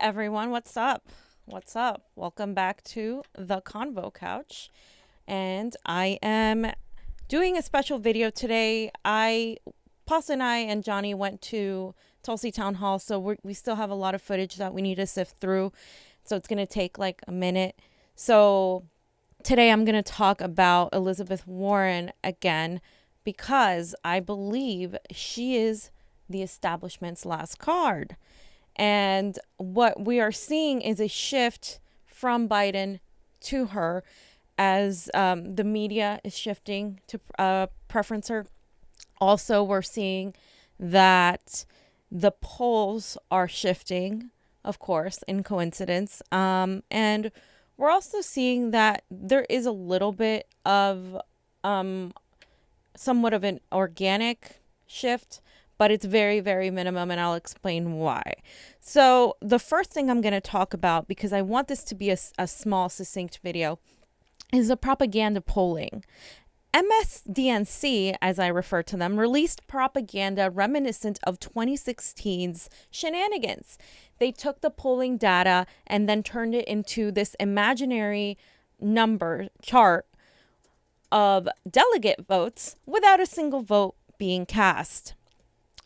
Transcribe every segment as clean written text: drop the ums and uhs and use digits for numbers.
everyone, what's up? What's up? Welcome back to the Convo Couch. And I am doing a special video today. Pus and I and Johnny went to Tulsi Town Hall, so we still have a lot of footage that we need to sift through. So it's going to take like a minute. So today I'm going to talk about Elizabeth Warren again because I believe she is the establishment's last card. And what we are seeing is a shift from Biden to her as the media is shifting to preference her. Also, we're seeing that the polls are shifting, of course, in coincidence. And we're also seeing that there is a little bit of somewhat of an organic shift, but it's very, very minimum, and I'll explain why. So the first thing I'm going to talk about, because I want this to be a small, succinct video, is the propaganda polling. MSDNC, as I refer to them, released propaganda reminiscent of 2016's shenanigans. They took the polling data and then turned it into this imaginary number chart of delegate votes without a single vote being cast.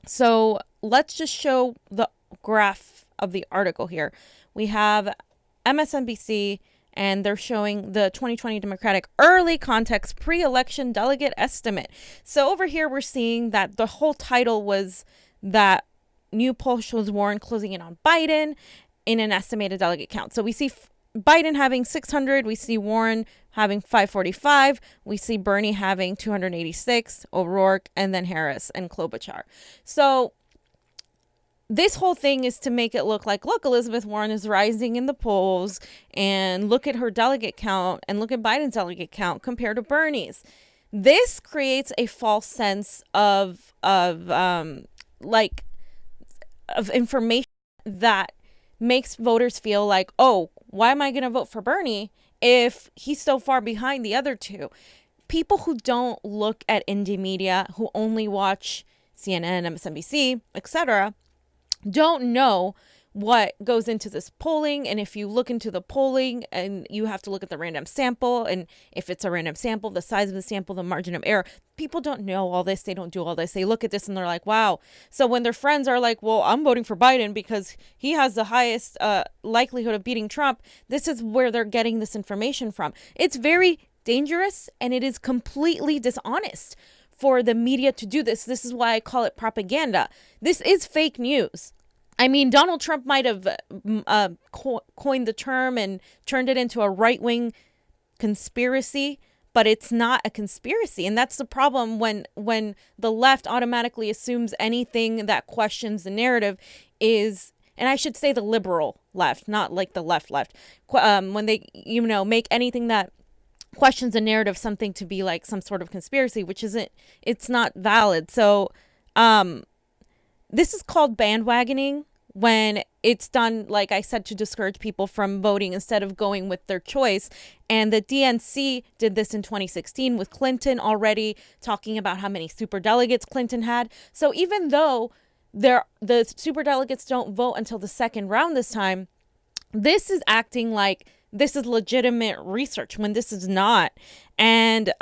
So let's just show the graph of the article here. We have MSNBC, and they're showing the 2020 Democratic early context pre-election delegate estimate. So over here, we're seeing that the whole title was that new poll shows Warren closing in on Biden in an estimated delegate count. So we see Biden having 600, we see Warren having 545, we see Bernie having 286, O'Rourke, and then Harris and Klobuchar. So this whole thing is to make it look like, look, Elizabeth Warren is rising in the polls, and look at her delegate count, and look at Biden's delegate count compared to Bernie's. This creates a false sense of information that makes voters feel like, oh, why am I going to vote for Bernie if he's so far behind the other two? People who don't look at indie media, who only watch CNN, MSNBC, etc., don't know what goes into this polling. And if you look into the polling and you have to look at the random sample, and if it's a random sample, the size of the sample, the margin of error, people don't know all this. They don't do all this. They look at this and they're like, wow. So when their friends are like, well, I'm voting for Biden because he has the highest likelihood of beating Trump, this is where they're getting this information from. It's very dangerous, and it is completely dishonest for the media to do this. This is why I call it propaganda. This is fake news. I mean, Donald Trump might have coined the term and turned it into a right-wing conspiracy, but it's not a conspiracy. And that's the problem when the left automatically assumes anything that questions the narrative is, and I should say the liberal left, not like the left. When they, make anything that questions the narrative something to be like some sort of conspiracy, which isn't, it's not valid. So, this is called bandwagoning when it's done, like I said, to discourage people from voting instead of going with their choice. And the DNC did this in 2016 with Clinton, already talking about how many superdelegates Clinton had. So even though the superdelegates don't vote until the second round this time, this is acting like this is legitimate research when this is not. And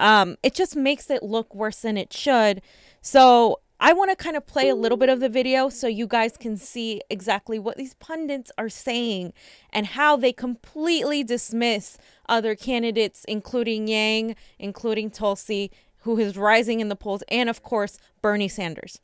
it just makes it look worse than it should. So I want to kind of play a little bit of the video so you guys can see exactly what these pundits are saying and how they completely dismiss other candidates, including Yang, including Tulsi, who is rising in the polls, and of course, Bernie Sanders.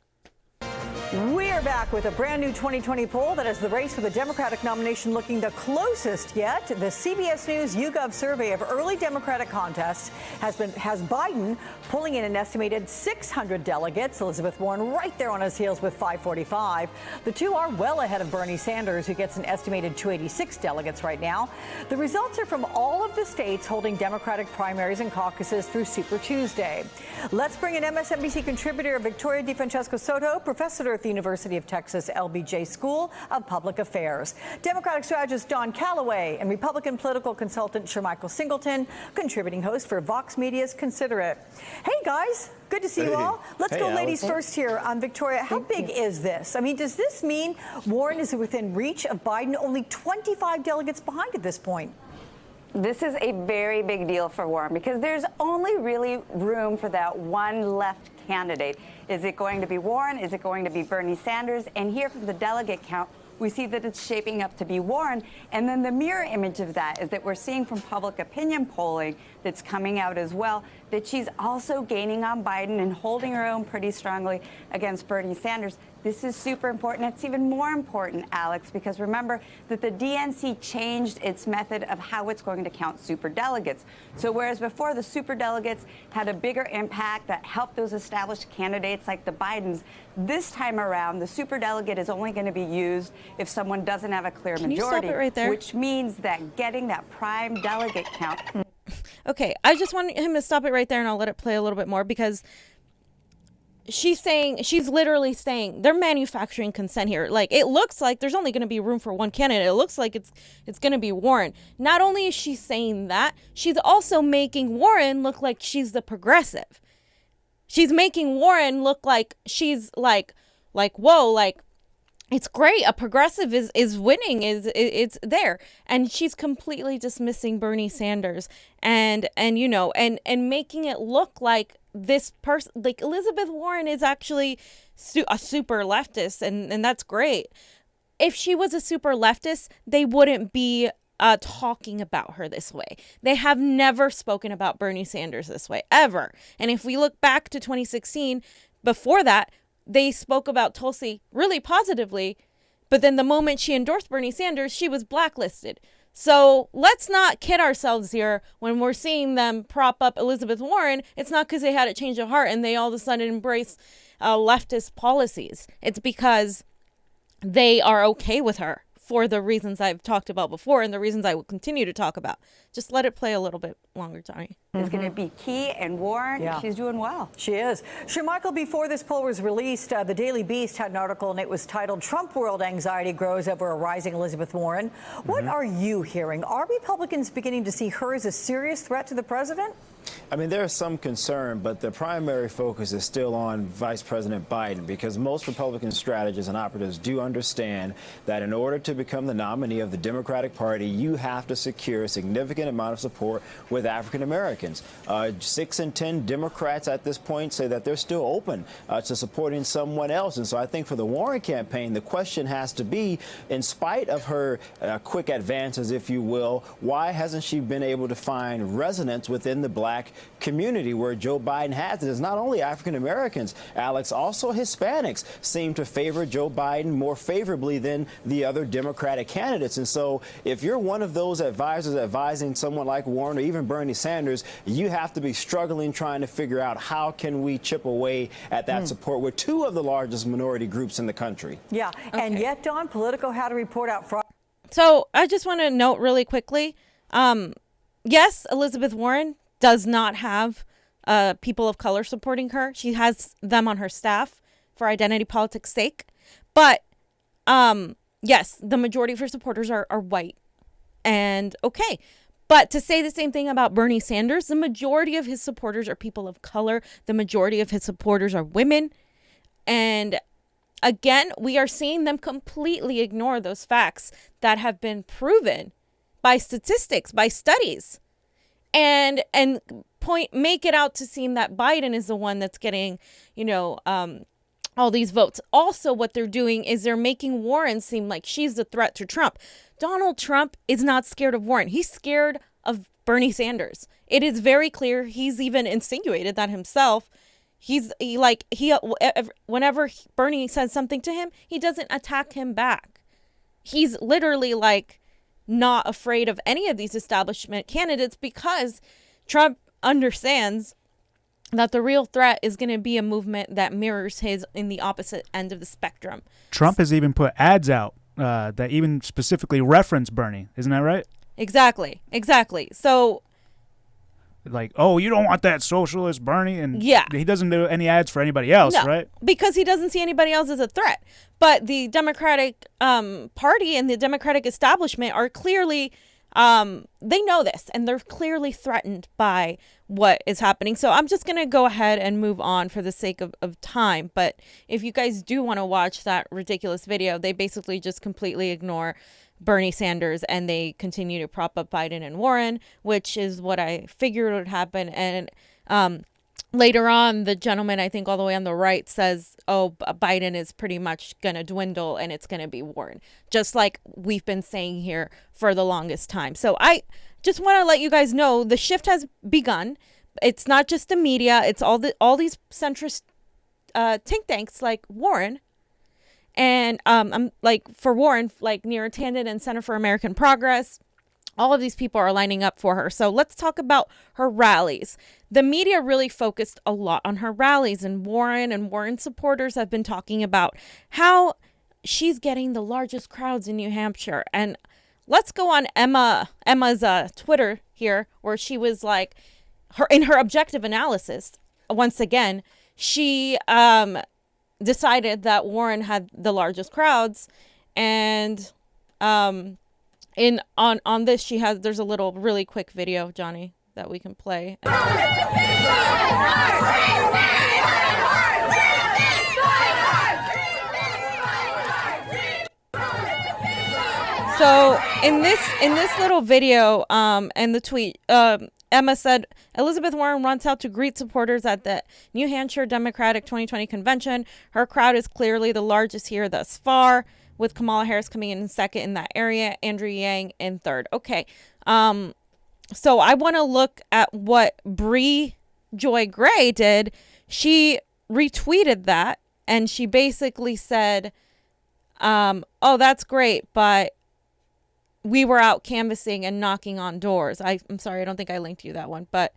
We're back with a brand new 2020 poll that has the race for the Democratic nomination looking the closest yet. The CBS News YouGov survey of early Democratic contests has Biden pulling in an estimated 600 delegates. Elizabeth Warren right there on his heels with 545. The two are well ahead of Bernie Sanders, who gets an estimated 286 delegates right now. The results are from all of the states holding Democratic primaries and caucuses through Super Tuesday. Let's bring in MSNBC contributor Victoria DeFrancesco Soto, professor at the University University of Texas LBJ School of Public Affairs. Democratic strategist Don Calloway and Republican political consultant Shermichael Singleton, contributing host for Vox Media's Consider It. Hey, guys. Good to see you all. Let's go ladies first here. Victoria, how big is this? I mean, does this mean Warren is within reach of Biden, only 25 delegates behind at this point? This is a very big deal for Warren because there's only really room for that one left candidate. Is it going to be Warren? Is it going to be Bernie Sanders? And here from the delegate count, we see that it's shaping up to be Warren. And then the mirror image of that is that we're seeing from public opinion polling that's coming out as well that she's also gaining on Biden and holding her own pretty strongly against Bernie Sanders. This is super important. It's even more important, Alex, because remember that the DNC changed its method of how it's going to count superdelegates. So whereas before the superdelegates had a bigger impact that helped those established candidates like the Bidens, this time around the superdelegate is only going to be used if someone doesn't have a clear majority, you stop it right there? Which means that getting that prime delegate count. Okay, I just want him to stop it right there, and I'll let it play a little bit more because she's literally saying they're manufacturing consent here. Like, it looks like there's only going to be room for one candidate. It looks like it's going to be Warren. Not only is she saying that, she's also making Warren look like she's the progressive. She's making Warren look like she's like whoa, like it's great. A progressive is winning. It's there, and she's completely dismissing Bernie Sanders and making it look like this person, like Elizabeth Warren, is actually a super leftist, and that's great. If she was a super leftist, they wouldn't be talking about her this way. They have never spoken about Bernie Sanders this way, ever. And if we look back to 2016, before that, they spoke about Tulsi really positively, but then the moment she endorsed Bernie Sanders, she was blacklisted. So let's not kid ourselves here. When we're seeing them prop up Elizabeth Warren, it's not because they had a change of heart and they all of a sudden embrace leftist policies. It's because they are okay with her for the reasons I've talked about before and the reasons I will continue to talk about. Just let it play a little bit longer, Johnny. It's going to be key, and Warren, she's doing well. She is. Michael, before this poll was released, the Daily Beast had an article, and it was titled, "Trump World Anxiety Grows Over a Rising Elizabeth Warren." What are you hearing? Are Republicans beginning to see her as a serious threat to the president? I mean, there is some concern, but the primary focus is still on Vice President Biden, because most Republican strategists and operatives do understand that in order to become the nominee of the Democratic Party, you have to secure a significant amount of support with African Americans. 6 in 10 Democrats at this point say that they're still open to supporting someone else. And so I think for the Warren campaign, the question has to be, in spite of her quick advances, if you will, why hasn't she been able to find resonance within the black community where Joe Biden has it? Is not only African Americans, Alex, also Hispanics seem to favor Joe Biden more favorably than the other Democratic candidates. And so if you're one of those advisors advising someone like Warren or even Bernie Sanders, you have to be struggling trying to figure out how can we chip away at that support with two of the largest minority groups in the country. Yeah, okay. And yet, Don, Politico had a report out Friday. So I just want to note really quickly, yes, Elizabeth Warren does not have people of color supporting her. She has them on her staff for identity politics' sake. But yes, the majority of her supporters are white. And okay. But to say the same thing about Bernie Sanders, the majority of his supporters are people of color. The majority of his supporters are women. And again, we are seeing them completely ignore those facts that have been proven by statistics, by studies. And make it out to seem that Biden is the one that's getting, all these votes. Also, what they're doing is they're making Warren seem like she's the threat to Trump. Donald Trump is not scared of Warren. He's scared of Bernie Sanders. It is very clear. He's even insinuated that himself. Whenever Bernie says something to him, he doesn't attack him back. He's literally not afraid of any of these establishment candidates because Trump understands that the real threat is going to be a movement that mirrors his in the opposite end of the spectrum. Trump has even put ads out that even specifically reference Bernie. Isn't that right? Exactly. So like, oh, you don't want that socialist Bernie, and Yeah. he doesn't do any ads for anybody else, No, right? because he doesn't see anybody else as a threat. But the Democratic Party and the Democratic establishment are clearly, they know this, and they're clearly threatened by what is happening. So I'm just going to go ahead and move on for the sake of time. But if you guys do want to watch that ridiculous video, they basically just completely ignore Bernie Sanders and they continue to prop up Biden and Warren, which is what I figured would happen. And later on, the gentleman, I think all the way on the right, says, oh, Biden is pretty much going to dwindle and it's going to be Warren, just like we've been saying here for the longest time. So I just want to let you guys know the shift has begun. It's not just the media. It's all these centrist think tanks like Warren. And I'm like, for Warren, like Neera Tanden and Center for American Progress, all of these people are lining up for her. So let's talk about her rallies. The media really focused a lot on her rallies, and Warren supporters have been talking about how she's getting the largest crowds in New Hampshire. And let's go on Emma's Twitter here, where she was like, in her objective analysis, once again, she decided that Warren had the largest crowds, and on this there's a little really quick video, Johnny, that we can play. So in this little video, and the tweet, Emma said, Elizabeth Warren runs out to greet supporters at the New Hampshire Democratic 2020 convention. Her crowd is clearly the largest here thus far, with Kamala Harris coming in second in that area, Andrew Yang in third. Okay. So I want to look at what Bree Joy Gray did. She retweeted that, and she basically said, oh, that's great, but we were out canvassing and knocking on doors. I'm sorry, I don't think I linked you that one, but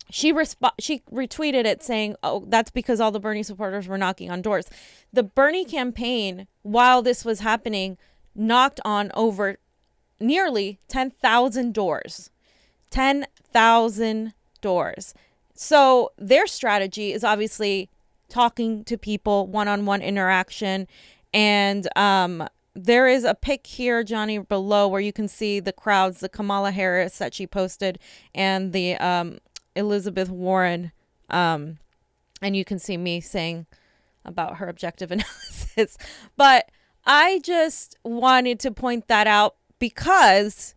she retweeted it saying, oh, that's because all the Bernie supporters were knocking on doors. The Bernie campaign, while this was happening, knocked on over nearly 10,000 doors. 10,000 doors. So their strategy is obviously talking to people, one-on-one interaction, and there is a pic here, Johnny, below where you can see the crowds, the Kamala Harris that she posted, and the Elizabeth Warren, and you can see me saying about her objective analysis. But I just wanted to point that out because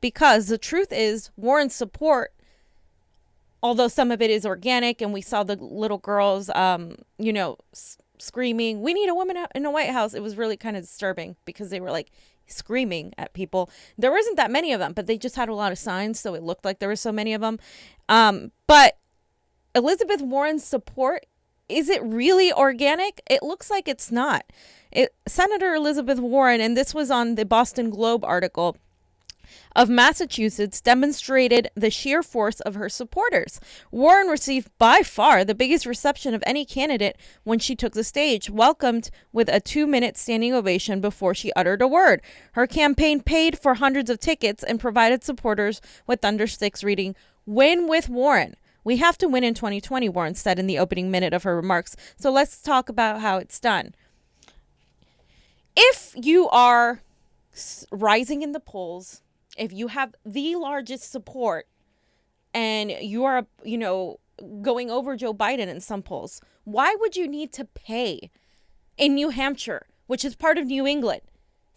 the truth is Warren's support, although some of it is organic, and we saw the little girls, screaming, we need a woman in the White House. It was really kind of disturbing because they were like screaming at people. There wasn't that many of them, but they just had a lot of signs, so it looked like there were so many of them. But Elizabeth Warren's support, is it really organic? It looks like it's not. Senator Elizabeth Warren, and this was on the Boston Globe article, of Massachusetts demonstrated the sheer force of her supporters. Warren received by far the biggest reception of any candidate when she took the stage, welcomed with a 2-minute standing ovation before she uttered a word. Her campaign paid for hundreds of tickets and provided supporters with thundersticks reading, "Win with Warren. We have to win in 2020, Warren said in the opening minute of her remarks. So let's talk about how it's done. If you are rising in the polls, if you have the largest support and you are, going over Joe Biden in some polls, why would you need to pay in New Hampshire, which is part of New England,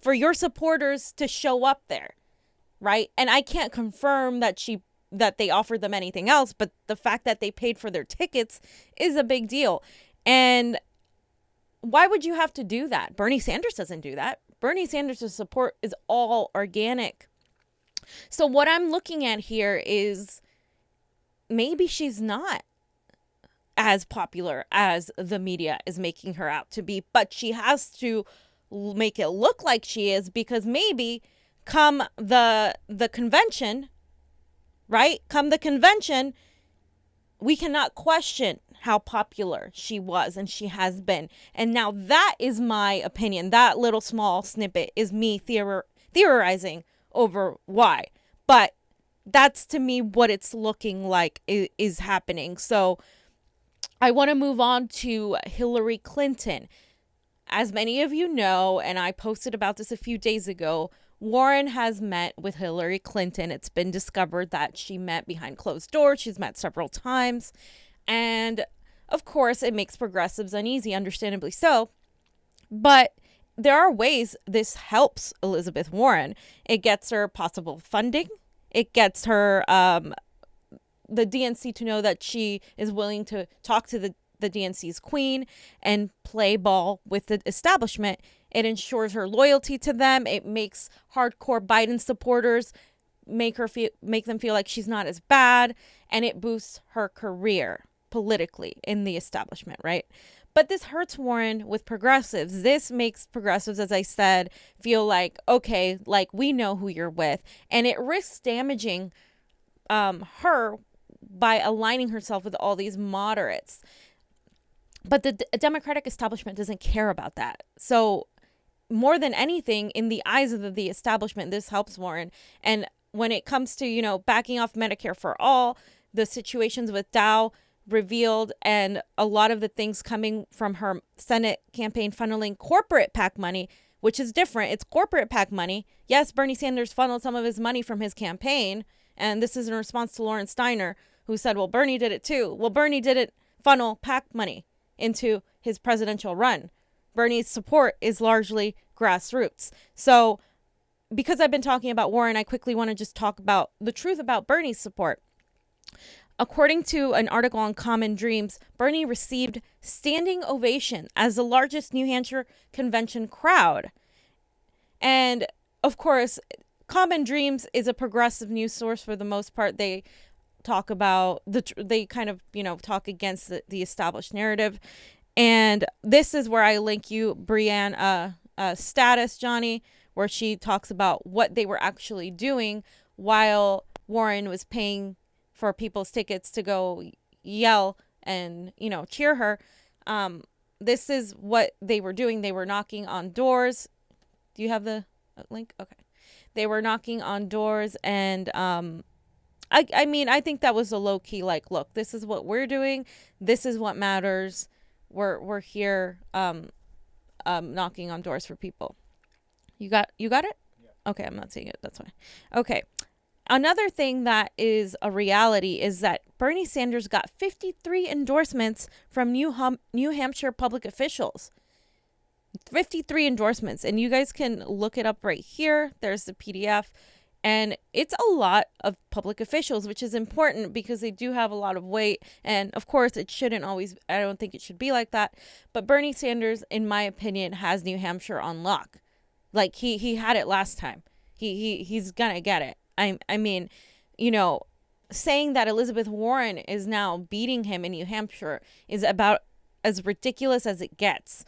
for your supporters to show up there, right? And I can't confirm that they offered them anything else, but the fact that they paid for their tickets is a big deal. And why would you have to do that? Bernie Sanders doesn't do that. Bernie Sanders' support is all organic. So what I'm looking at here is maybe she's not as popular as the media is making her out to be, but she has to make it look like she is, because maybe come the convention, right? Come the convention, we cannot question how popular she was and she has been. And now that is my opinion. That little small snippet is me theorizing over why. But That's to me what it's looking like is happening. So I want to move on to Hillary Clinton. As many of you know, and I posted about this a few days ago, Warren has met with Hillary Clinton. It's been discovered that she met behind closed doors. She's met several times. And of course, it makes progressives uneasy, understandably so. But there are ways this helps Elizabeth Warren. It gets her possible funding. It gets her the DNC to know that she is willing to talk to the DNC's queen and play ball with the establishment. It ensures her loyalty to them. It makes hardcore Biden supporters make them feel like she's not as bad, and it boosts her career politically in the establishment, right? But this hurts Warren with progressives. This makes progressives, as I said, feel like, okay, like we know who you're with, and it risks damaging her by aligning herself with all these moderates. But the Democratic establishment doesn't care about that. So more than anything, in the eyes of the establishment, this helps Warren. And when it comes to, backing off Medicare for all, the situations with Dow revealed, and a lot of the things coming from her Senate campaign funneling corporate PAC money, which is different. It's corporate PAC money. Yes, Bernie Sanders funneled some of his money from his campaign. And this is in response to Lauren Steiner, who said, well, Bernie did it too. Well, Bernie didn't funnel PAC money into his presidential run. Bernie's support is largely grassroots. So because I've been talking about Warren, I quickly want to just talk about the truth about Bernie's support. According to an article on Common Dreams, Bernie received standing ovation as the largest New Hampshire convention crowd. And of course, Common Dreams is a progressive news source for the most part. They talk about they kind of, talk against the established narrative. And this is where I link you Brianne status, Johnny, where she talks about what they were actually doing while Warren was paying for people's tickets to go yell and, cheer her. This is what they were doing. They were knocking on doors. Do you have the link? Okay. They were knocking on doors, and I think that was a low key, like, look, this is what we're doing. This is what matters. We're here knocking on doors for people. You got it? Yeah. Okay, I'm not seeing it. That's fine. Okay. Another thing that is a reality is that Bernie Sanders got 53 endorsements from New Hampshire public officials. 53 endorsements, and you guys can look it up right here. There's the PDF, and it's a lot of public officials, which is important because they do have a lot of weight. And of course, it shouldn't always, I don't think it should be like that. But Bernie Sanders, in my opinion, has New Hampshire on lock. Like he had it last time. He's gonna get it. I mean, saying that Elizabeth Warren is now beating him in New Hampshire is about as ridiculous as it gets,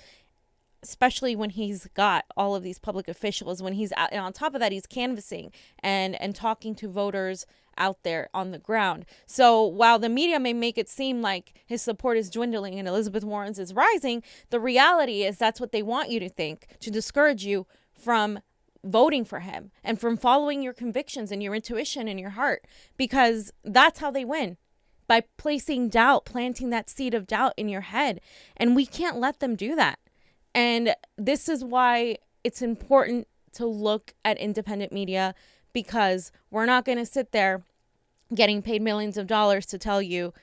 especially when he's got all of these public officials, when he's out, and on top of that, he's canvassing and talking to voters out there on the ground. So while the media may make it seem like his support is dwindling and Elizabeth Warren's is rising, the reality is that's what they want you to think, to discourage you from voting for him and from following your convictions and your intuition and your heart, because that's how they win, by placing doubt, planting that seed of doubt in your head. And we can't let them do that. And this is why it's important to look at independent media, because we're not going to sit there getting paid millions of dollars to tell you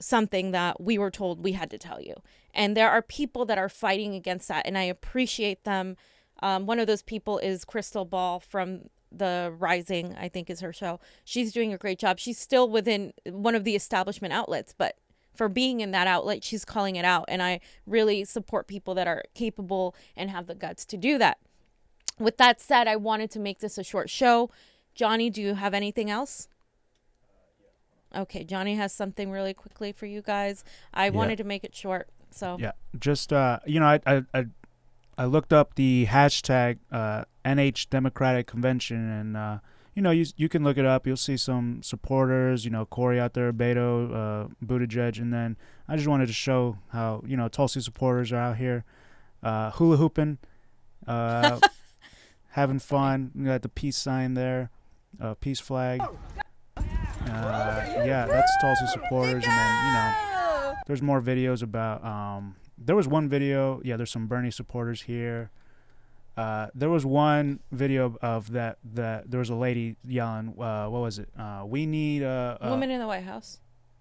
something that we were told we had to tell you. And there are people that are fighting against that, and I appreciate them. One of those people is Crystal Ball from The Rising, I think is her show. She's doing a great job. She's still within one of the establishment outlets, but for being in that outlet, she's calling it out. And I really support people that are capable and have the guts to do that. With that said, I wanted to make this a short show. Johnny, do you have anything else? Okay, Johnny has something really quickly for you guys. I wanted to make it short. So yeah, just I looked up the hashtag NH Democratic Convention, and you can look it up. You'll see some supporters, Corey out there, Beto, Buttigieg, and then I just wanted to show how Tulsi supporters are out here hula hooping, having fun. We got the peace sign there, peace flag. Yeah, that's Tulsi supporters, and then there's more videos about. There was one video. Yeah, there's some Bernie supporters here. There was one video of that there was a lady yelling. What was it? We need a Woman in the White House.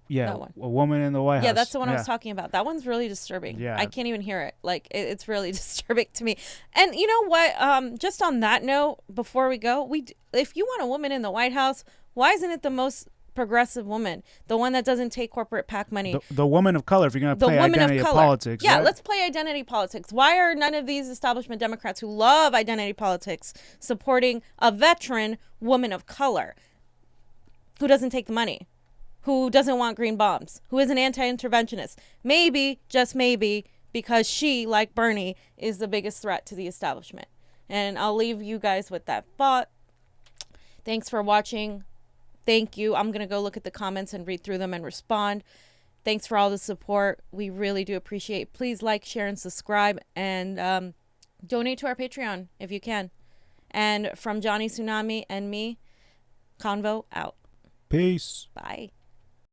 Yeah, That one. a woman in the White House. Yeah, that's the one I was talking about. That one's really disturbing. Yeah. I can't even hear it. Like, it's really disturbing to me. And you know what? Just on that note, before we go, if you want a woman in the White House, why isn't it the most progressive woman, the one that doesn't take corporate PAC money? The woman of color, if you're going to play identity politics. Yeah, right? let's play identity politics. Why are none of these establishment Democrats who love identity politics supporting a veteran woman of color who doesn't take the money? Who doesn't want green bombs, who is an anti-interventionist? Maybe, just maybe, because she, like Bernie, is the biggest threat to the establishment. And I'll leave you guys with that thought. Thanks for watching. Thank you. I'm going to go look at the comments and read through them and respond. Thanks for all the support. We really do appreciate it. Please like, share, and subscribe. And donate to our Patreon if you can. And from Johnny Tsunami and me, Convo out. Peace. Bye.